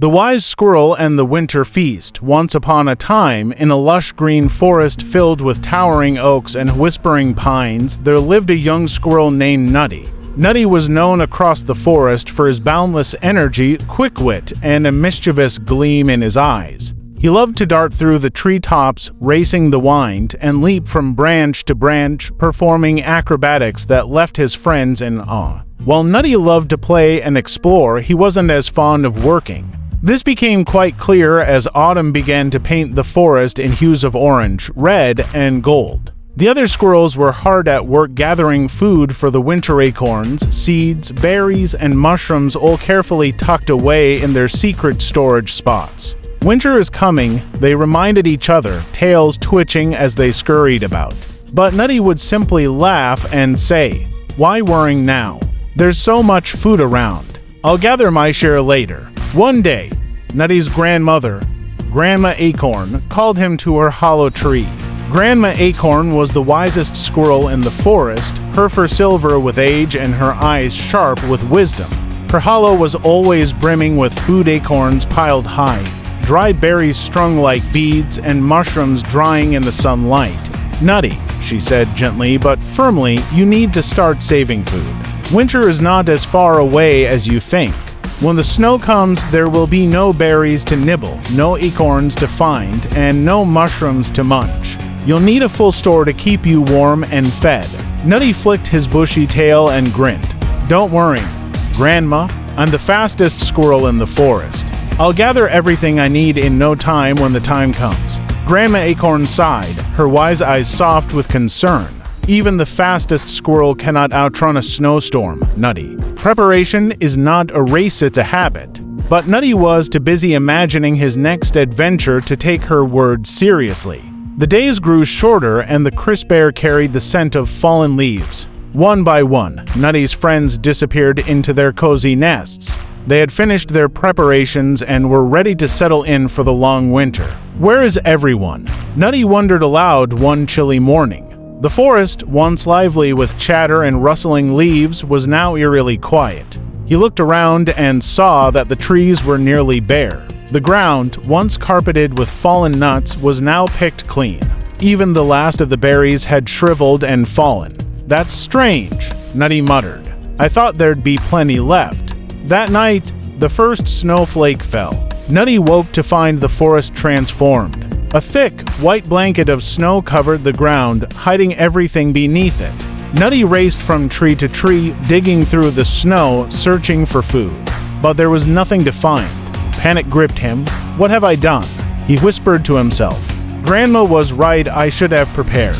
The Wise Squirrel and the Winter Feast. Once upon a time, in a lush green forest filled with towering oaks and whispering pines, there lived a young squirrel named Nutty. Nutty was known across the forest for his boundless energy, quick wit, and a mischievous gleam in his eyes. He loved to dart through the treetops, racing the wind, and leap from branch to branch, performing acrobatics that left his friends in awe. While Nutty loved to play and explore, he wasn't as fond of working. This became quite clear as autumn began to paint the forest in hues of orange, red, and gold. The other squirrels were hard at work gathering food for the winter acorns, seeds, berries, and mushrooms, all carefully tucked away in their secret storage spots. Winter is coming, they reminded each other, tails twitching as they scurried about. But Nutty would simply laugh and say, "Why worrying now? There's so much food around. I'll gather my share later." One day, Nutty's grandmother, Grandma Acorn, called him to her hollow tree. Grandma Acorn was the wisest squirrel in the forest, her fur silver with age and her eyes sharp with wisdom. Her hollow was always brimming with food acorns piled high, dried berries strung like beads, and mushrooms drying in the sunlight. "Nutty," she said gently but firmly, "you need to start saving food. Winter is not as far away as you think. When the snow comes, there will be no berries to nibble, no acorns to find, and no mushrooms to munch. You'll need a full store to keep you warm and fed." Nutty flicked his bushy tail and grinned. "Don't worry, Grandma. I'm the fastest squirrel in the forest. I'll gather everything I need in no time when the time comes." Grandma Acorn sighed, her wise eyes soft with concern. "Even the fastest squirrel cannot outrun a snowstorm, Nutty. Preparation is not a race, it's a habit." But Nutty was too busy imagining his next adventure to take her words seriously. The days grew shorter and the crisp air carried the scent of fallen leaves. One by one, Nutty's friends disappeared into their cozy nests. They had finished their preparations and were ready to settle in for the long winter. "Where is everyone?" Nutty wondered aloud one chilly morning. The forest, once lively with chatter and rustling leaves, was now eerily quiet. He looked around and saw that the trees were nearly bare. The ground, once carpeted with fallen nuts, was now picked clean. Even the last of the berries had shriveled and fallen. "That's strange," Nutty muttered. "I thought there'd be plenty left." That night, the first snowflake fell. Nutty woke to find the forest transformed. A thick, white blanket of snow covered the ground, hiding everything beneath it. Nutty raced from tree to tree, digging through the snow, searching for food. But there was nothing to find. Panic gripped him. "What have I done?" he whispered to himself. "Grandma was right, I should have prepared."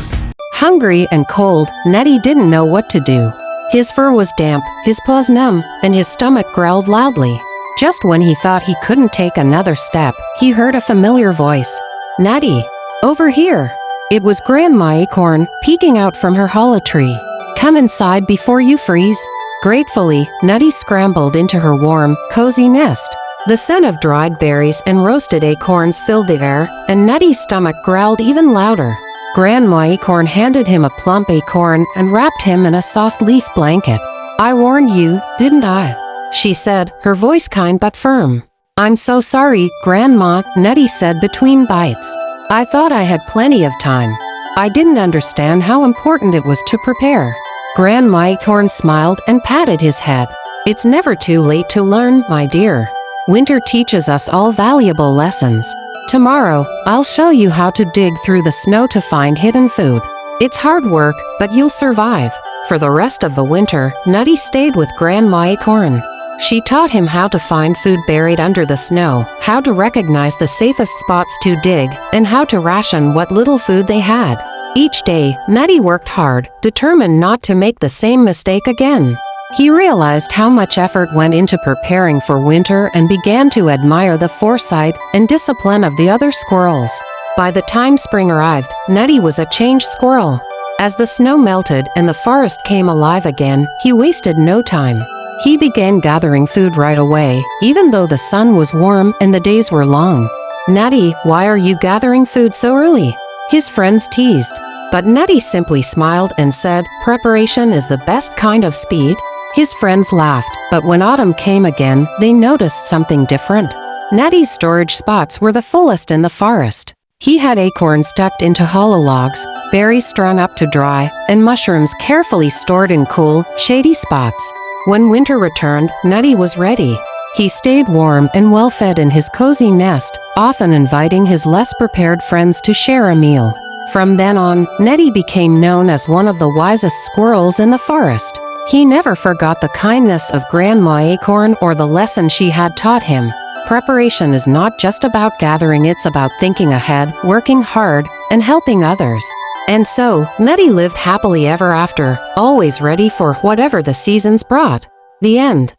Hungry and cold, Nutty didn't know what to do. His fur was damp, his paws numb, and his stomach growled loudly. Just when he thought he couldn't take another step, he heard a familiar voice. "Nutty, over here." It was Grandma Acorn, peeking out from her hollow tree. "Come inside before you freeze." Gratefully, Nutty scrambled into her warm, cozy nest. The scent of dried berries and roasted acorns filled the air, and Nutty's stomach growled even louder. Grandma Acorn handed him a plump acorn and wrapped him in a soft leaf blanket. "I warned you, didn't I?" she said, her voice kind but firm. "I'm so sorry, Grandma," Nutty said between bites. "I thought I had plenty of time. I didn't understand how important it was to prepare." Grandma Acorn smiled and patted his head. "It's never too late to learn, my dear. Winter teaches us all valuable lessons. Tomorrow, I'll show you how to dig through the snow to find hidden food. It's hard work, but you'll survive." For the rest of the winter, Nutty stayed with Grandma Acorn. She taught him how to find food buried under the snow, how to recognize the safest spots to dig, and how to ration what little food they had. Each day, Nutty worked hard, determined not to make the same mistake again. He realized how much effort went into preparing for winter and began to admire the foresight and discipline of the other squirrels. By the time spring arrived, Nutty was a changed squirrel. As the snow melted and the forest came alive again, he wasted no time. He began gathering food right away, even though the sun was warm and the days were long. "Nutty, why are you gathering food so early?" his friends teased. But Nutty simply smiled and said, "Preparation is the best kind of speed." His friends laughed, but when autumn came again, they noticed something different. Neddy's storage spots were the fullest in the forest. He had acorns stuck into hollow logs, berries strung up to dry, and mushrooms carefully stored in cool, shady spots. When winter returned, Neddy was ready. He stayed warm and well-fed in his cozy nest, often inviting his less prepared friends to share a meal. From then on, Neddy became known as one of the wisest squirrels in the forest. He never forgot the kindness of Grandma Acorn or the lesson she had taught him. Preparation is not just about gathering, it's about thinking ahead, working hard, and helping others. And so, Neddy lived happily ever after, always ready for whatever the seasons brought. The end.